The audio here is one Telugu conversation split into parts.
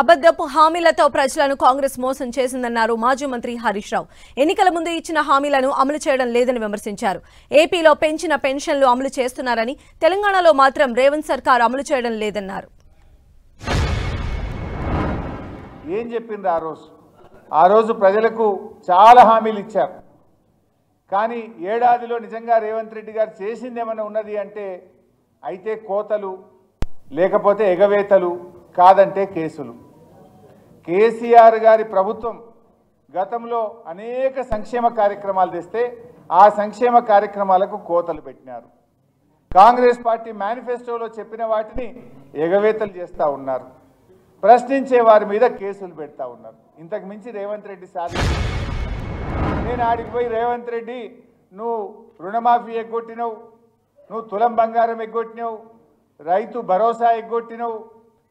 అబద్ధపు హామీలతో ప్రజలను కాంగ్రెస్ మోసం చేసిందన్నారు మాజీ మంత్రి హరీష్ రావు. ఎన్నికల ముందు ఇచ్చిన హామీలను అమలు చేయడం లేదని విమర్శించారు. ఏపీలో పెంచిన పెన్షన్లు అమలు చేస్తున్నారని, తెలంగాణలో మాత్రం రేవంత్ సర్కార్ అమలు చేయడం లేదన్నారు. ఏం చెప్పింది ఆ రోజు ప్రజలకు చాలా హామీలు ఇచ్చారు. కానీ ఏడాదిలో నిజంగా రేవంత్ రెడ్డి గారు చేసింది ఏమైనా ఉన్నది అంటే అయితే కోతలు, లేకపోతే ఎగవేతలు, కాదంటే కేసులు. కేసీఆర్ గారి ప్రభుత్వం గతంలో అనేక సంక్షేమ కార్యక్రమాలు తెస్తే ఆ సంక్షేమ కార్యక్రమాలకు కోతలు పెట్టినారు. కాంగ్రెస్ పార్టీ మేనిఫెస్టోలో చెప్పిన వాటిని ఎగవేతలు చేస్తూ ఉన్నారు. ప్రశ్నించే వారి మీద కేసులు పెడతా ఉన్నారు. ఇంతకు మించి రేవంత్ రెడ్డి సాధించి నేను ఆడికి పోయి రేవంత్ రెడ్డి నువ్వు రుణమాఫీ ఎగ్గొట్టినవు, నువ్వు తులం బంగారం ఎగ్గొట్టినవు, రైతు భరోసా ఎగ్గొట్టినవు,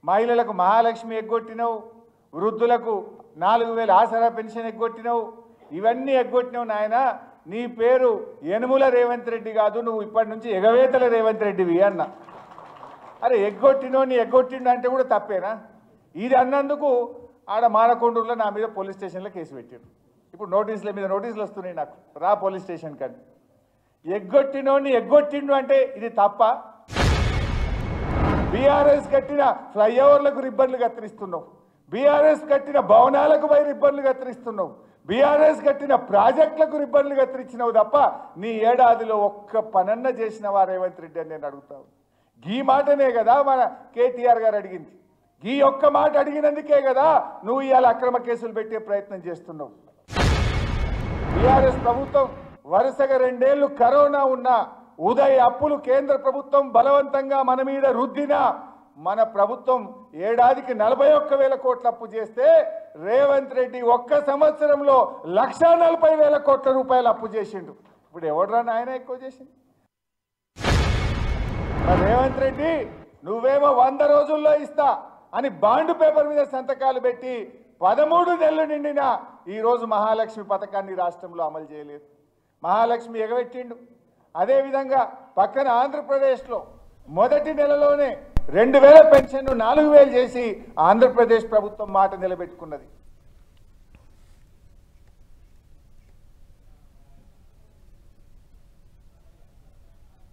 మహిళలకు మహాలక్ష్మి ఎగ్గొట్టినవు, వృద్ధులకు 4000 ఆసరా పెన్షన్ ఎగ్గొట్టినవు, ఇవన్నీ ఎగ్గొట్టినవు నాయన. నీ పేరు యనుముల రేవంత్ రెడ్డి కాదు, నువ్వు ఇప్పటి నుంచి ఎగవేతల రేవంత్ రెడ్డివి అన్న. అరే ఎగ్గొట్టినోని ఎగ్గొట్టిండు అంటే కూడా తప్పేనా? ఇది అన్నందుకు ఆడ మానకొండూరులో నా మీద పోలీస్ స్టేషన్లో కేసు పెట్టారు. ఇప్పుడు నోటీసుల మీద నోటీసులు వస్తున్నాయి నాకు, రా పోలీస్ స్టేషన్ కానీ. ఎగ్గొట్టినోని ఎగ్గొట్టిండు అంటే ఇది తప్ప? బీఆర్ఎస్ కట్టిన ఫ్లైఓవర్లకు రిబ్బన్లు కత్తిరిస్తున్నావు, బీఆర్ఎస్ కట్టిన భవనాలకు పై రిబ్బన్లు కత్తిరిస్తున్నావు, బీఆర్ఎస్ కట్టిన ప్రాజెక్టులకు రిబ్బన్లు కత్తిరించినావు తప్ప నీ ఏడాదిలో ఒక్క పనన్న చేసినవా రేవంత్ రెడ్డి అని నేను అడుగుతావు. ఈ మాటనే కదా మన కేటీఆర్ గారు అడిగింది. ఈ ఒక్క మాట అడిగినందుకే కదా నువ్వు ఇవాళ అక్రమ కేసులు పెట్టే ప్రయత్నం చేస్తున్నావు. బీఆర్ఎస్ ప్రభుత్వం వరుసగా 2 ఏళ్లు కరోనా ఉన్నా ఉదయ్ అప్పులు కేంద్ర ప్రభుత్వం బలవంతంగా మన మీద రుద్దినా మన ప్రభుత్వం ఏడాదికి 41,000 కోట్ల అప్పు చేస్తే రేవంత్ రెడ్డి ఒక్క సంవత్సరంలో 1,40,000 కోట్ల రూపాయలు అప్పు చేసిండు. ఇప్పుడు ఎవడ్రా నాయన ఎక్కువ చేసింది? రేవంత్ రెడ్డి నువ్వేమో 100 రోజుల్లో ఇస్తా అని బాండ్ పేపర్ మీద సంతకాలు పెట్టి 13 నెలలు నిండినా ఈరోజు మహాలక్ష్మి పథకాన్ని రాష్ట్రంలో అమలు చేయలేదు. మహాలక్ష్మి ఎగబెట్టిండు. అదేవిధంగా పక్కన ఆంధ్రప్రదేశ్లో మొదటి నెలలోనే 2,000 పెన్షన్ను 4,000 చేసి ఆంధ్రప్రదేశ్ ప్రభుత్వం మాట నిలబెట్టుకున్నది.